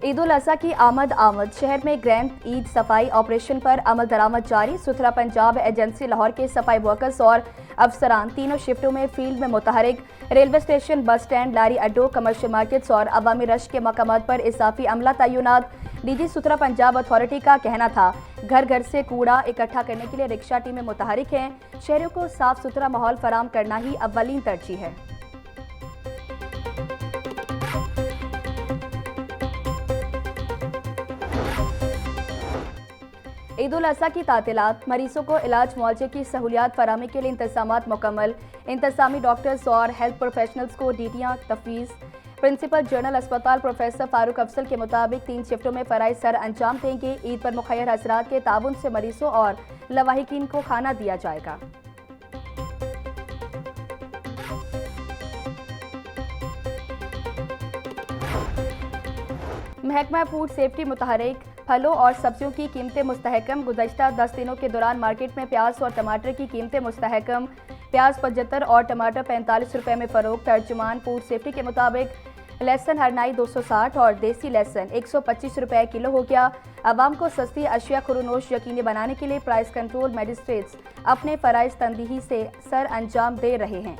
ईद उल अज़हा की आमद शहर में ग्रैंड ईद सफाई ऑपरेशन पर अमल दरामद जारी। सुथरा पंजाब एजेंसी लाहौर के सफाई वर्कर्स और अफसरान तीनों शिफ्टों में फील्ड में मुतहरिक। रेलवे स्टेशन, बस स्टैंड, लारी अड्डों, कमर्शियल मार्केट्स और अवामी रश के मकामात पर इजाफी अमला तैनात। डीजी सुथरा पंजाब अथॉरिटी का कहना था, घर घर से कूड़ा इकट्ठा करने के लिए रिक्शा टीमें मुतहरिक हैं। शहरों को साफ सुथरा माहौल फराहम करना ही अव्वलीन तरजीह है। ईद उल अज़हा की तातीलात, मरीजों को इलाज मुआवजे की सहूलियात फराहमी के लिए इंतजामात मुकम्मल। इंतजामी डॉक्टर्स और हेल्थ प्रोफेशनल्स को ड्यूटियाँ तफवीज़। प्रिंसिपल जनरल अस्पताल प्रोफेसर फारूक अफजल के मुताबिक 3 शिफ्टों में फ़राइज़ सर अंजाम देंगे। ईद पर मुखैर हज़रात के ताउन से मरीजों और लवाहिकीन को खाना दिया जाएगा। महकमा फूड सेफ्टी मुतहरिक। फलों और सब्जियों की कीमतें मुस्तहकम। गुज़श्ता 10 दिनों के दौरान मार्केट में प्याज और टमाटर की कीमतें मुस्तहकम। प्याज 75 और टमाटर 45 रुपये में फ़रोख्त। तर्जुमान फूड सेफ्टी के मुताबिक लहसुन हरनाई 260 और देसी लहसुन 125 रुपये किलो हो गया। आवाम को सस्ती अशिया खुरूनोश यकीनी बनाने के लिए प्राइस कंट्रोल मजिस्ट्रेट्स अपने फ़राइज़ तंदीही से सर अंजाम दे रहे हैं।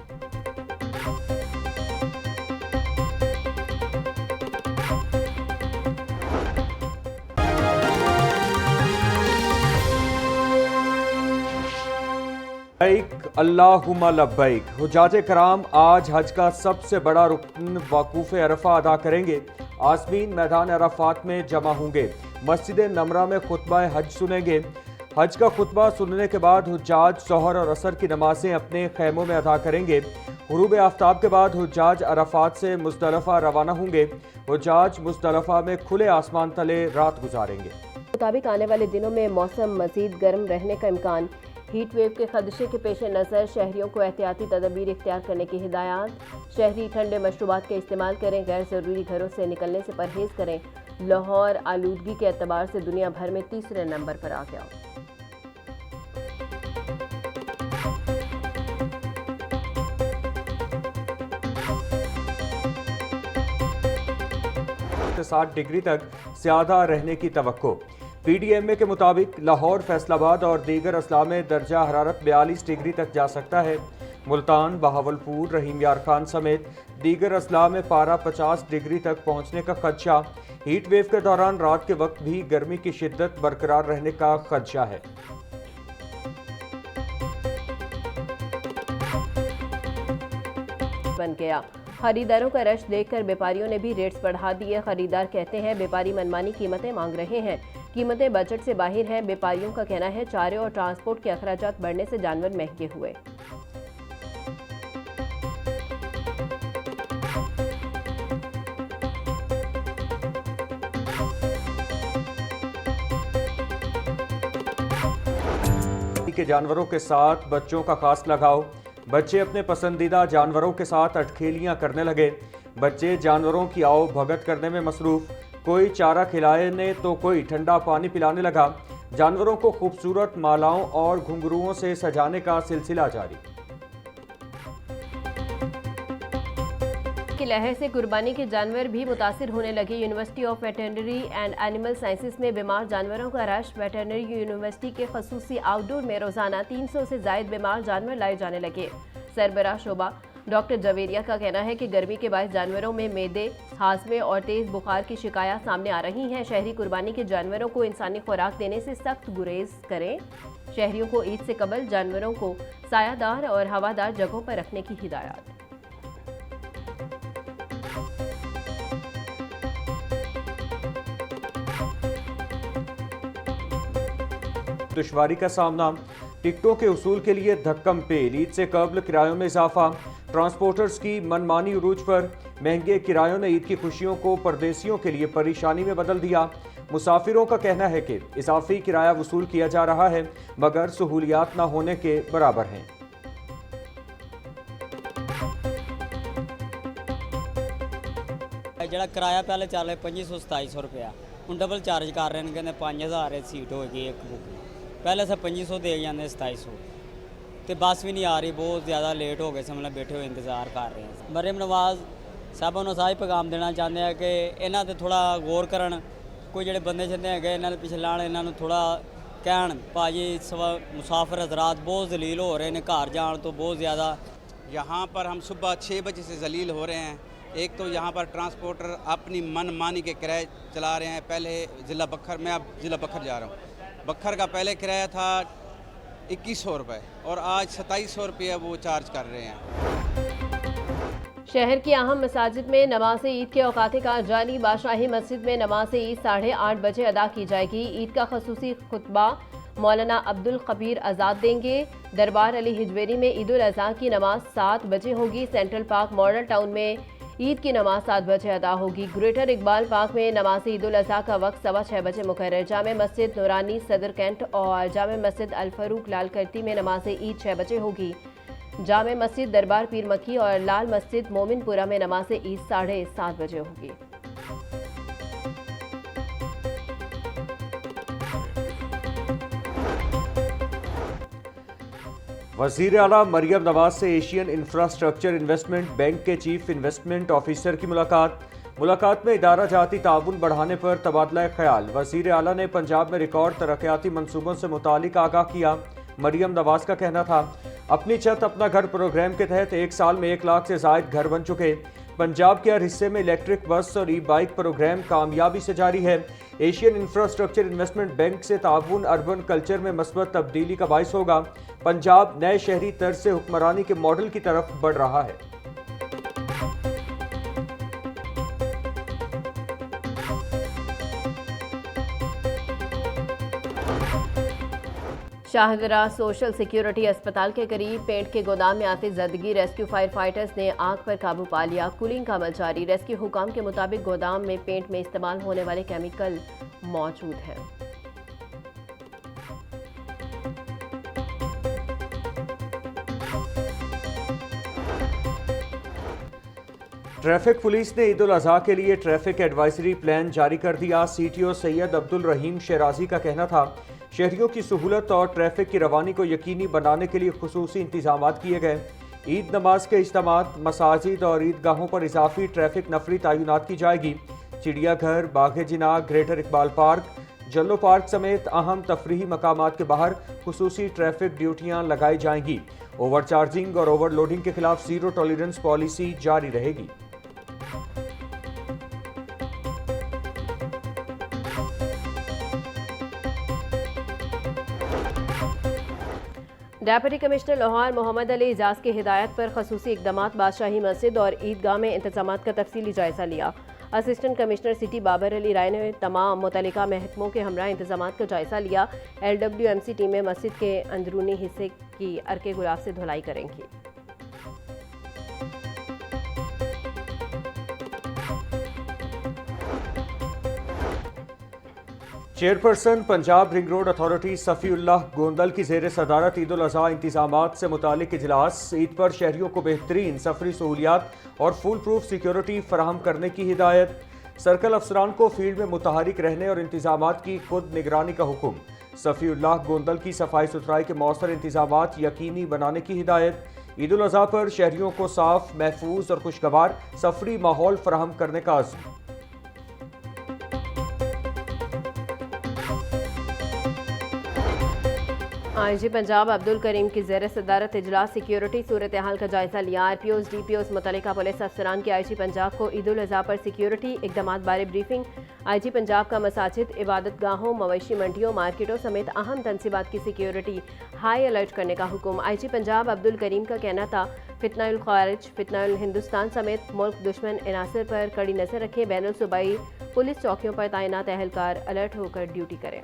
अल्लाहुम्मा लब्बैक। हुज्जाज कराम आज हज का सबसे बड़ा रुकन वकूफ़ अरफा अदा करेंगे। आज़मीन मैदान अराफात में जमा होंगे। मस्जिद नमरा में खुतबा हज सुनेंगे। हज का खुतबा सुनने के बाद हुज्जाज ज़ोहर और असर की नमाजें अपने खैमों में अदा करेंगे। गुरूब आफ्ताब के बाद हुज्जाज अराफात से मुज़दलिफ़ा रवाना होंगे। हुज्जाज मुज़दलिफ़ा में खुले आसमान तले रात गुजारेंगे। मुताबिक आने वाले दिनों में मौसम मज़ीद गर्म रहने का इम्कान। हीट वेव के खदशे के पेश नज़र शहरियों को एहतियाती तदबीर इख्तियार करने की हिदायत। शहरी ठंडे मशरूबात का इस्तेमाल करें। गैर ज़रूरी घरों से निकलने से परहेज़ करें। लाहौर आलूदगी के एतबार से दुनिया भर में तीसरे नंबर पर आ गया। से 60 डिग्री तक ज़्यादा रहने की तवक्को। PDMA के मुताबिक लाहौर, फैसलाबाद और दीगर अजला में दर्जा हरारत 42 डिग्री तक जा सकता है। मुल्तान, बहावलपुर, रहीम यार खान समेत दीगर अजला में पारा 50 डिग्री तक पहुँचने का खदशा। हीट वेव के दौरान रात के वक्त भी गर्मी की शिद्दत बरकरार रहने का खदशा है। बन गया। खरीदारों का रश देखकर व्यापारियों ने भी रेट्स बढ़ा दिए। खरीदार कहते हैं व्यापारी मनमानी कीमतें मांग रहे हैं। कीमतें बजट से बाहर हैं। व्यापारियों का कहना है चारे और ट्रांसपोर्ट के अखराजात बढ़ने से जानवर महंगे हुए। के जानवरों के साथ बच्चों का खास लगाव। बच्चे अपने पसंदीदा जानवरों के साथ अटखेलियां करने लगे। बच्चे जानवरों की आओ भगत करने में मसरूफ। कोई चारा खिलाने तो कोई ठंडा पानी पिलाने लगा। जानवरों को खूबसूरत मालाओं और घुंघरुओं से सजाने का सिलसिला जारी। की लहर से कुर्बानी के जानवर भी मुतासिर होने लगे। University of veterinary and animal sciences में बीमार जानवरों का रश। वेटरनरी यूनिवर्सिटी के खसूसी आउटडोर में रोजाना 300 से जायद बीमार जानवर लाए जाने लगे। सरबराह शोबा डॉक्टर जवेरिया का कहना है कि गर्मी के बायस जानवरों में मैदे, हाजमे और तेज बुखार की शिकायत सामने आ रही हैं। शहरी कुर्बानी के जानवरों को इंसानी खुराक देने से सख्त गुरेज करें। शहरियों को ईद से कबल जानवरों को सायादार और हवादार जगहों पर रखने की हिदायत। दुश्वारी का सामना। टिकटों के उसूल के लिए धक्कम पेल। ईद से कबल किरायों में इजाफा। ट्रांसपोर्टर्स की मनमानी उरूज पर। महंगे किरायों ने ईद की खुशियों को परदेसियों के लिए परेशानी में बदल दिया। मुसाफिरों का कहना है कि इजाफी किराया वसूल किया जा रहा है मगर सहूलियात न होने के बराबर हैं। ਜਿਹੜਾ किराया पहले चल रहा 2500-2700 रुपया ਹੁਣ डबल चार्ज कर रहे हैं। कहते 5000 सीट होगी एक बुक। पहले से 2500 दे जाते 2700। तो बस भी नहीं आ रही, बहुत ज़्यादा लेट हो गए। मतलब बैठे हुए इंतज़ार कर रहे हैं। मरीम नवाज़ ਸਭ ਨੂੰ ਸਾਜ ਪੈਗਾਮ ਦੇਣਾ ਚਾਹੁੰਦੇ ਆ ਕਿ ਇਹਨਾਂ ਤੇ ਥੋੜਾ ਗੌਰ ਕਰਨ। ਕੋਈ ਜਿਹੜੇ ਬੰਦੇ ਛੱਡੇ ਹੈਗੇ ਇਹਨਾਂ ਦੇ ਪਿੱਛੇ ਲਾਣ, ਇਹਨਾਂ ਨੂੰ ਥੋੜਾ ਕਹਿਣ ਭਾਜੀ मुसाफिर हजरात बहुत जलील हो रहे हैं घर जान तो बहुत ज़्यादा। यहाँ पर हम सुबह 6 बजे से जलील हो रहे हैं। एक तो यहाँ पर ट्रांसपोर्टर अपनी मनमानी के किराए चला रहे हैं। पहले ज़िला बखर, मैं अब ज़िला बखर जा रहा हूँ, बखर का पहले किराया था 2100 रुपये और आज 2700 रुपये वो चार्ज कर रहे हैं। शहर की अहम मसाजिद में नमाज ईद के औकात कार जारी। बादशाही मस्जिद में नमाज ईद 8:30 बजे अदा की जाएगी। ईद का खसूसी खुतबा मौलाना अब्दुल कबीर आज़ाद देंगे। दरबार अली हिजवेरी में ईद उल अज़हा की नमाज 7 बजे होगी। सेंट्रल पार्क मॉडल टाउन में ईद की नमाज 7 बजे अदा होगी। ग्रेटर इकबाल पार्क में नमाज ईद उल अज़हा का वक्त 6:15 बजे मुकर्रर। जामे मस्जिद नूरानी सदर कैंट और जामे मस्जिद अल फरूक लाल करती में नमाज ईद 6 बजे होगी। जामे मस्जिद दरबार पीर मक्की और लाल मस्जिद मोमिनपुरा में नमाज ईद 7:30 बजे होगी। वज़ीर आला मरियम नवाज से एशियन इंफ्रास्ट्रक्चर इन्वेस्टमेंट बैंक के चीफ इन्वेस्टमेंट ऑफिसर की मुलाकात में इदारा जाती ताउन बढ़ाने पर तबादला ख्याल। वज़ीर आला ने पंजाब में रिकॉर्ड तरक्याती मंसूबों से मुतालिक आगाह किया। मरियम नवाज का कहना था, अपनी छत अपना घर प्रोग्राम के तहत 1 साल में 1 लाख से ज़ायद घर बन चुके। पंजाब के हर हिस्से में इलेक्ट्रिक बस और ई-बाइक प्रोग्राम कामयाबी से जारी है। एशियन इंफ्रास्ट्रक्चर इन्वेस्टमेंट बैंक से ताउन अर्बन कल्चर में मस्बत तब्दीली का बाइस होगा। पंजाब नए शहरी तर्ज से हुक्मरानी के मॉडल की तरफ बढ़ रहा है। शाहदरा सोशल सिक्योरिटी अस्पताल के करीब पेंट के गोदाम में आती जदगी रेस्क्यू फायर फाइटर्स ने आग पर काबू पा लिया। कूलिंग का अमल जारी। रेस्क्यू हुकाम के मुताबिक गोदाम में पेंट में इस्तेमाल होने वाले केमिकल मौजूद हैं। ट्रैफिक पुलिस ने ईद उल अज़हा के लिए ट्रैफिक एडवाइजरी प्लान जारी कर दिया। सीटीओ सैयद अब्दुल रहीम शेराजी का कहना था, शहरियों की सहूलत और ट्रैफिक की रवानी को यकीनी बनाने के लिए खुसूसी इंतजाम किए गए। ईद नमाज के इज्तिमात, मसाजिद और ईदगाहों पर इजाफी ट्रैफिक नफरी तैनात की जाएगी। चिड़ियाघर, बाग-ए-जिना, ग्रेटर इकबाल पार्क, जल्लो पार्क समेत अहम तफरीही मकामात के बाहर खुसूसी ट्रैफिक ड्यूटियां लगाई जाएंगी। ओवर चार्जिंग और ओवरलोडिंग के खिलाफ जीरो टॉलरेंस पॉलिसी जारी रहेगी। डेप्यूटी कमिश्नर लाहौर मोहम्मद अली एजाज की हिदायत पर खसूसी इकदामात बादशाही मस्जिद और ईदगाह में इंतजाम का तफसीली जायजा लिया। Assistant commissioner city Babar Ali Rai ने तमाम मुतल्लिका महकमों के हमरा इंतजाम का जायजा लिया। LWMC टीमें मस्जिद के अंदरूनी हिस्से की अर्के गुलाब से धुलाई करेंगी। Chairperson Punjab ring road authority Safiullah Gondal की ज़ेर सदारत ईद उल अज़हा इंतजामात से मुतालिक इजलास। ईद पर शहरियों को बेहतरीन सफरी सहूलियात और फुल प्रूफ सिक्योरिटी फराहम करने की हिदायत। सर्कल अफसरान को फील्ड में मुतहरिक रहने और इंतजामात की खुद निगरानी का हुक्म। सफ़ीउल्लाह गोंदल की सफाई सुथराई के मौसर इंतजामात यकीनी बनाने की हिदायत। ईद उल अज़हा पर शहरियों को साफ, महफूज और खुशगवार सफरी माहौल फराहम करने का अज़्म। आईजी पंजाब अब्दुल करीम की ज़ेर सदारत इजलास सिक्योरिटी सूरत हाल का जायजा लिया। RPOs DPOs मुतल्लिका पुलिस अफसरान की IG पंजाब को ईद उल अज़हा पर सिक्योरिटी इकदामात बारे ब्रीफिंग। IG पंजाब का मसाजिद, इबादत गाहों, मवेशी मंडियों, मार्केटों समेत अहम तनसीबात की सिक्योरिटी हाई अलर्ट करने का हुक्म। IG पंजाब अब्दुल करीम का कहना था, फितनाउल खारिज, फितनाउल हिंदुस्तान समेत मुल्क दुश्मन इनासर पर कड़ी नजर रखें। बैनुल सूबाई पुलिस चौकियों पर तैनात एहलकार अलर्ट होकर ड्यूटी करें।